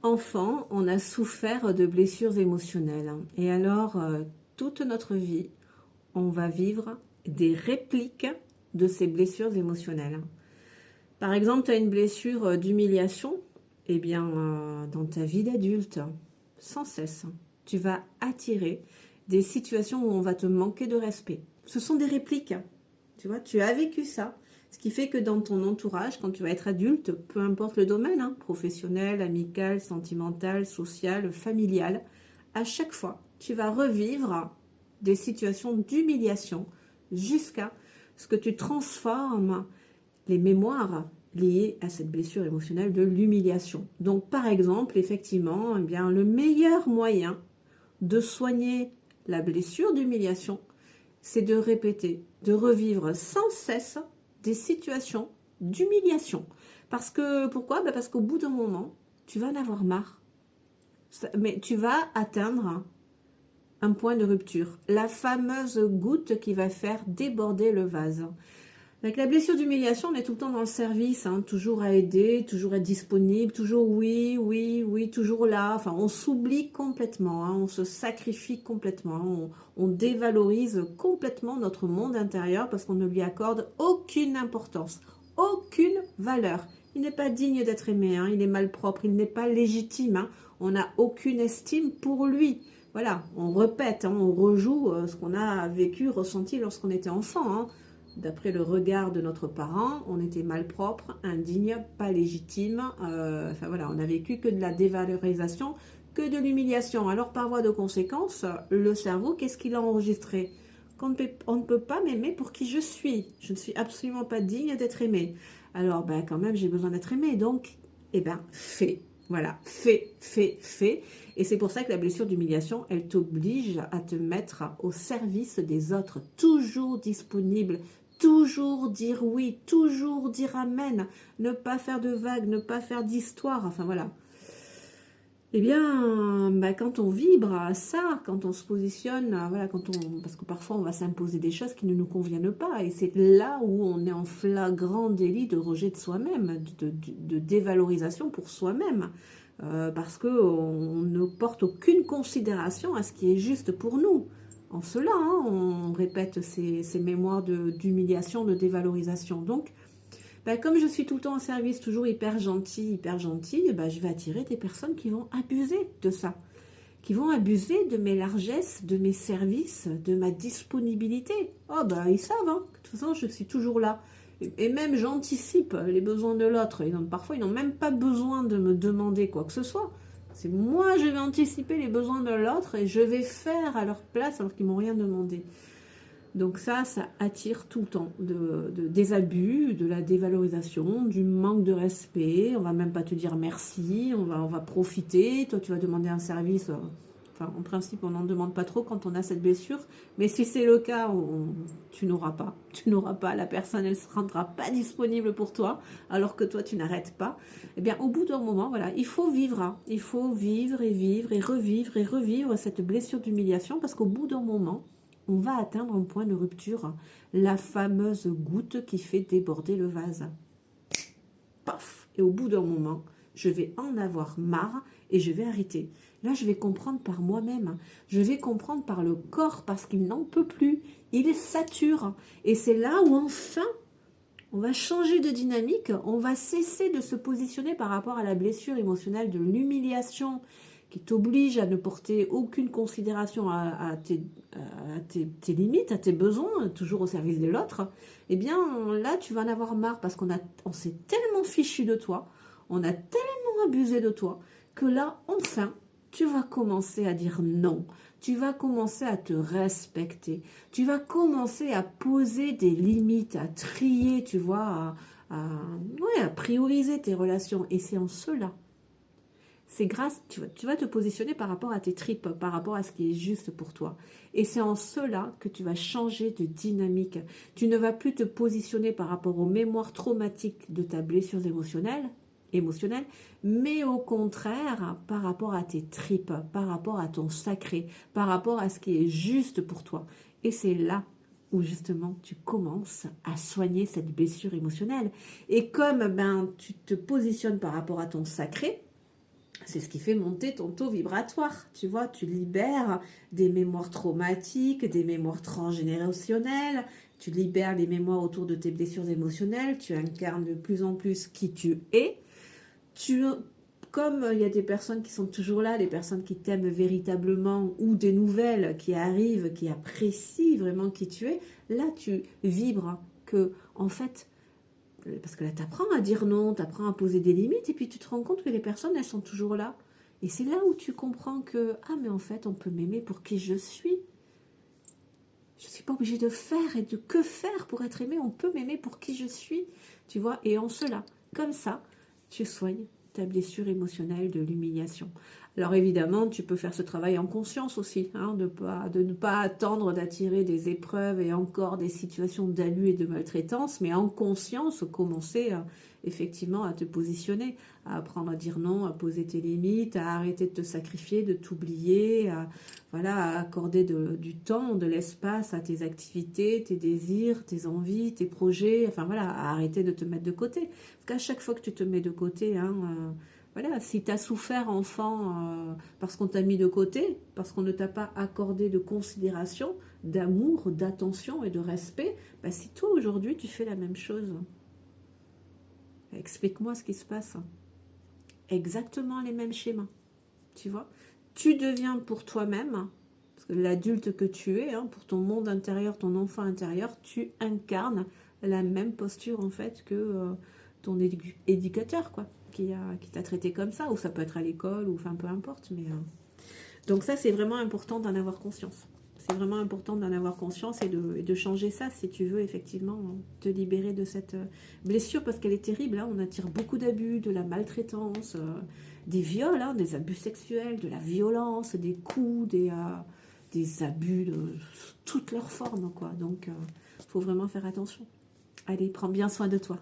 enfant, on a souffert de blessures émotionnelles. Et alors, toute notre vie, on va vivre des répliques de ces blessures émotionnelles. Par exemple, tu as une blessure d'humiliation, eh bien, dans ta vie d'adulte, sans cesse, tu vas attirer des situations où on va te manquer de respect. Ce sont des répliques, tu vois, tu as vécu ça. Ce qui fait que dans ton entourage, quand tu vas être adulte, peu importe le domaine, hein, professionnel, amical, sentimental, social, familial, à chaque fois, tu vas revivre des situations d'humiliation jusqu'à ce que tu transformes les mémoires liées à cette blessure émotionnelle de l'humiliation. Donc, par exemple, effectivement, eh bien, le meilleur moyen de soigner la blessure d'humiliation, c'est de répéter, de revivre sans cesse des situations d'humiliation. Parce que, pourquoi? Parce qu'au bout d'un moment, tu vas en avoir marre. Mais tu vas atteindre un point de rupture. La fameuse goutte qui va faire déborder le vase. Avec la blessure d'humiliation, on est tout le temps dans le service, hein, toujours à aider, toujours être disponible, toujours oui, oui, oui, toujours là. Enfin, on s'oublie complètement, hein, on se sacrifie complètement, hein, on dévalorise complètement notre monde intérieur parce qu'on ne lui accorde aucune importance, aucune valeur. Il n'est pas digne d'être aimé, hein, il est malpropre, il n'est pas légitime, hein, on n'a aucune estime pour lui. Voilà, on répète, hein, on rejoue ce qu'on a vécu, ressenti lorsqu'on était enfant, hein. D'après le regard de notre parent, on était malpropre, indigne, pas légitime. Enfin voilà, on a vécu que de la dévalorisation, que de l'humiliation. Alors par voie de conséquence, le cerveau, qu'est-ce qu'il a enregistré? On ne peut pas m'aimer pour qui je suis. Je ne suis absolument pas digne d'être aimé. Alors ben quand même, j'ai besoin d'être aimé. Donc, eh ben, fais. Voilà, fais, fais, fais. Et c'est pour ça que la blessure d'humiliation, elle t'oblige à te mettre au service des autres, toujours disponible, toujours dire oui, toujours dire amen, ne pas faire de vagues, ne pas faire d'histoire, enfin voilà. Eh bien, quand on vibre à ça, quand on se positionne, voilà, parce que parfois on va s'imposer des choses qui ne nous conviennent pas, et c'est là où on est en flagrant délit de rejet de soi-même, de dévalorisation pour soi-même, parce qu'on ne porte aucune considération à ce qui est juste pour nous. En cela, hein, on répète ces mémoires d'humiliation, de dévalorisation. Donc, comme je suis tout le temps en service, toujours hyper gentil, je vais attirer des personnes qui vont abuser de ça, qui vont abuser de mes largesses, de mes services, de ma disponibilité. Oh ils savent, hein, de toute façon je suis toujours là. Et même j'anticipe les besoins de l'autre. Parfois ils n'ont même pas besoin de me demander quoi que ce soit. C'est moi, je vais anticiper les besoins de l'autre et je vais faire à leur place alors qu'ils m'ont rien demandé. Donc ça attire tout le temps des abus, de la dévalorisation, du manque de respect. On va même pas te dire merci, on va profiter. Toi, tu vas demander un service. Enfin, en principe, on n'en demande pas trop quand on a cette blessure. Mais si c'est le cas, tu n'auras pas. Tu n'auras pas. La personne, elle ne se rendra pas disponible pour toi, alors que toi, tu n'arrêtes pas. Eh bien, au bout d'un moment, voilà, il faut vivre. Hein. Il faut vivre et revivre cette blessure d'humiliation parce qu'au bout d'un moment, on va atteindre un point de rupture, la fameuse goutte qui fait déborder le vase. Paf! Et au bout d'un moment, je vais en avoir marre et je vais arrêter. Là, je vais comprendre par moi-même. Je vais comprendre par le corps parce qu'il n'en peut plus. Il sature. Et c'est là où enfin, on va changer de dynamique. On va cesser de se positionner par rapport à la blessure émotionnelle de l'humiliation qui t'oblige à ne porter aucune considération à tes limites, à tes besoins, toujours au service de l'autre, eh bien là tu vas en avoir marre parce on s'est tellement fichu de toi, on a tellement abusé de toi, que là enfin tu vas commencer à dire non, tu vas commencer à te respecter, tu vas commencer à poser des limites, à trier, tu vois, à prioriser tes relations. Et c'est en cela, c'est grâce, tu vas te positionner par rapport à tes tripes, par rapport à ce qui est juste pour toi. Et c'est en cela que tu vas changer de dynamique. Tu ne vas plus te positionner par rapport aux mémoires traumatiques de ta blessure émotionnelle, mais au contraire par rapport à tes tripes, par rapport à ton sacré, par rapport à ce qui est juste pour toi. Et c'est là où justement tu commences à soigner cette blessure émotionnelle. Et comme tu te positionnes par rapport à ton sacré, C'est ce qui fait monter ton taux vibratoire, tu vois, tu libères des mémoires traumatiques, des mémoires transgénérationnelles, tu libères les mémoires autour de tes blessures émotionnelles, tu incarnes de plus en plus qui tu es. Comme il y a des personnes qui sont toujours là, des personnes qui t'aiment véritablement, ou des nouvelles qui arrivent, qui apprécient vraiment qui tu es, là tu vibres que, en fait, parce que là, tu apprends à dire non, tu apprends à poser des limites, et puis tu te rends compte que les personnes, elles sont toujours là. Et c'est là où tu comprends que, ah, mais en fait, on peut m'aimer pour qui je suis. Je ne suis pas obligée de faire et de que faire pour être aimée. On peut m'aimer pour qui je suis. Tu vois, et en cela, comme ça, tu soignes ta blessure émotionnelle de l'humiliation. Alors évidemment, tu peux faire ce travail en conscience aussi, hein, de ne pas attendre d'attirer des épreuves et encore des situations d'abus et de maltraitance, mais en conscience, commencer effectivement à te positionner, à apprendre à dire non, à poser tes limites, à arrêter de te sacrifier, de t'oublier, voilà, à accorder du temps, de l'espace à tes activités, tes désirs, tes envies, tes projets, enfin voilà, à arrêter de te mettre de côté. Parce qu'à chaque fois que tu te mets de côté, hein, voilà, si tu as souffert enfant parce qu'on t'a mis de côté, parce qu'on ne t'a pas accordé de considération, d'amour, d'attention et de respect, bah si toi aujourd'hui tu fais la même chose, explique-moi ce qui se passe. Exactement les mêmes schémas, tu vois. Tu deviens pour toi-même, parce que l'adulte que tu es, hein, pour ton monde intérieur, ton enfant intérieur, tu incarnes la même posture en fait que ton éducateur, quoi, qui t'a traité comme ça, ou ça peut être à l'école, ou enfin peu importe. Mais donc ça, c'est vraiment important d'en avoir conscience. C'est vraiment important d'en avoir conscience et de changer ça si tu veux effectivement te libérer de cette blessure, parce qu'elle est terrible. Hein. On attire beaucoup d'abus, de la maltraitance, des viols, hein, des abus sexuels, de la violence, des coups, des abus de toutes leurs formes, quoi. Donc, faut vraiment faire attention. Allez, prends bien soin de toi.